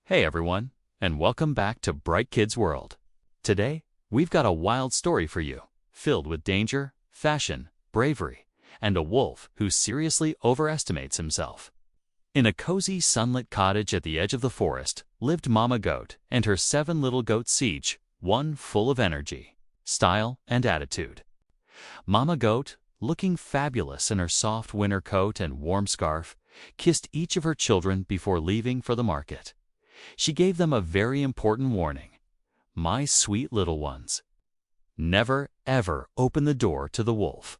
Hey everyone, and welcome back to Bright Kids World. Today, we've got a wild story for you, filled with danger, fashion, bravery, and a wolf who seriously overestimates himself. In a cozy sunlit cottage at the edge of the forest lived Mama Goat and her 7 little goats each, one full of energy, style, and attitude. Mama Goat, looking fabulous in her soft winter coat and warm scarf, kissed each of her children before leaving for the market. She gave them a very important warning. My sweet little ones, never ever open the door to the wolf.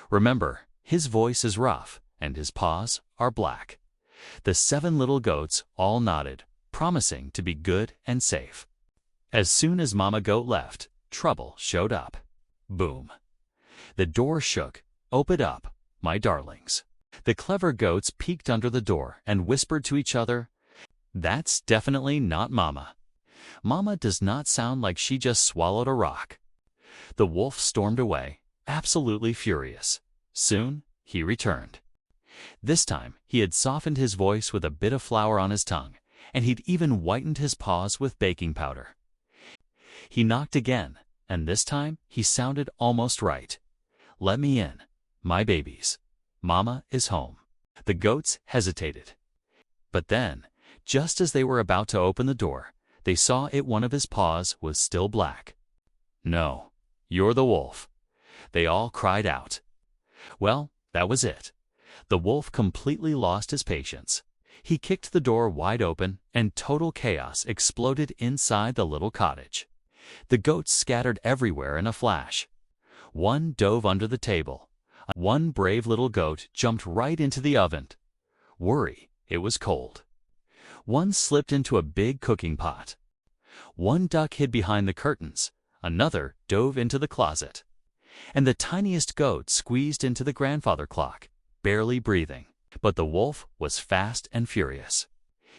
Remember, his voice is rough and his paws are black. The 7 little goats all nodded, promising to be good and safe. As soon as Mama Goat left, trouble showed up. Boom! The door shook. Open up, my darlings. The clever goats peeked under the door and whispered to each other, "That's definitely not Mama. Mama does not sound like she just swallowed a rock." The wolf stormed away, absolutely furious. Soon, he returned. This time, he had softened his voice with a bit of flour on his tongue, and he'd even whitened his paws with baking powder. He knocked again, and this time he sounded almost right. "Let me in, my babies. Mama is home." The goats hesitated. But then, just as they were about to open the door, they saw one of his paws was still black. "No, you're the wolf," they all cried out. Well, that was it. The wolf completely lost his patience. He kicked the door wide open, and total chaos exploded inside the little cottage. The goats scattered everywhere in a flash. One dove under the table. One brave little goat jumped right into the oven. Worry, it was cold. One slipped into a big cooking pot. One duck hid behind the curtains. Another dove into the closet. And the tiniest goat squeezed into the grandfather clock, barely breathing. But the wolf was fast and furious.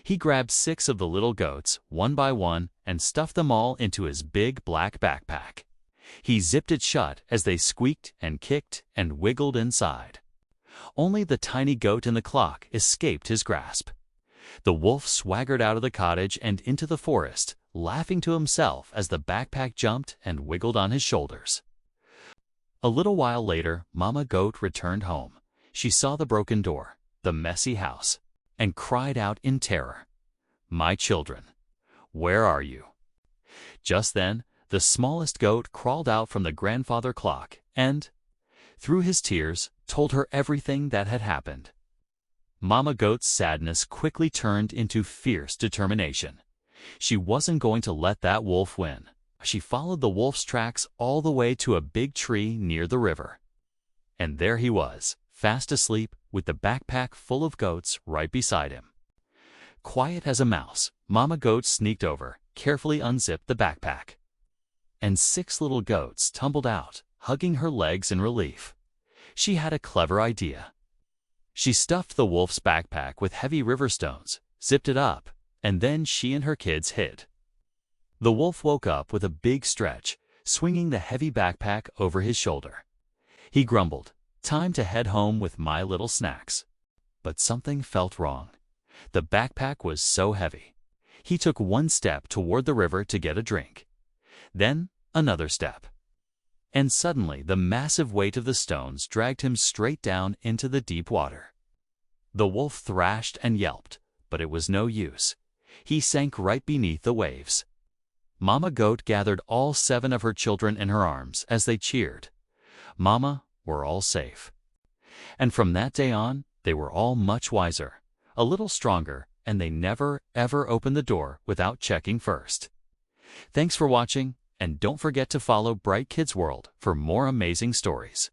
He grabbed 6 of the little goats, one by one, and stuffed them all into his big black backpack. He zipped it shut as they squeaked and kicked and wiggled inside. Only the tiny goat in the clock escaped his grasp. The wolf swaggered out of the cottage and into the forest, laughing to himself as the backpack jumped and wiggled on his shoulders. A little while later, Mama Goat returned home. She saw the broken door, the messy house, and cried out in terror, "My children, where are you?" Just then, the smallest goat crawled out from the grandfather clock and, through his tears, told her everything that had happened. Mama Goat's sadness quickly turned into fierce determination. She wasn't going to let that wolf win. She followed the wolf's tracks all the way to a big tree near the river. And there he was, fast asleep, with the backpack full of goats right beside him. Quiet as a mouse, Mama Goat sneaked over, carefully unzipped the backpack. And 6 little goats tumbled out, hugging her legs in relief. She had a clever idea. She stuffed the wolf's backpack with heavy river stones, zipped it up, and then she and her kids hid. The wolf woke up with a big stretch, swinging the heavy backpack over his shoulder. He grumbled, "Time to head home with my little snacks." But something felt wrong. The backpack was so heavy. He took one step toward the river to get a drink. Then another step. And suddenly the massive weight of the stones dragged him straight down into the deep water. The wolf thrashed and yelped, but it was no use. He sank right beneath the waves. Mama Goat gathered all 7 of her children in her arms as they cheered. "Mama, we're all safe." And from that day on, they were all much wiser, a little stronger, and they never, ever opened the door without checking first. Thanks for watching. And don't forget to follow Bright Kids World for more amazing stories.